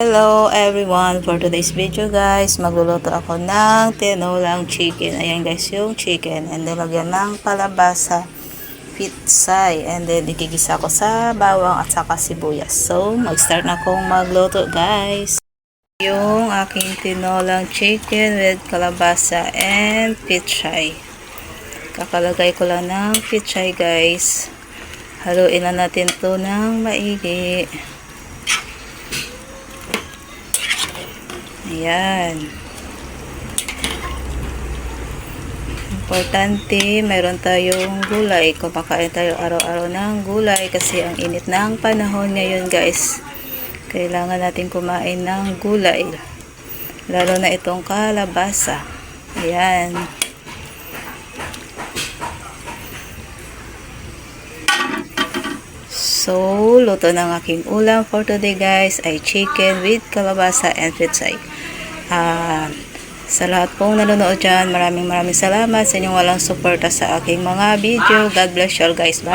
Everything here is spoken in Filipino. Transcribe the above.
Hello everyone! For today's video guys, magluluto ako ng tinolang chicken. Ayan guys yung chicken. And nilagyan ng kalabasa, pitsay. And then igigisa ko sa bawang at saka sibuyas. So, mag-start na akong magluto guys. Yung aking tinolang chicken with kalabasa and pitsay. Kakalagay ko lang ng pitsay guys. Haluin na natin to ng maigi. Ayan. Importante, mayroon tayong gulay. Kumakain tayo araw-araw ng gulay kasi ang init ng panahon ngayon guys. Kailangan natin kumain ng gulay. Lalo na itong kalabasa. Ayan. So, luto ng aking ulam for today guys ay chicken with kalabasa and pitsay. Sa lahat pong nanonood dyan, maraming salamat sa inyong walang suporta sa aking mga video. God bless you all guys. Bye!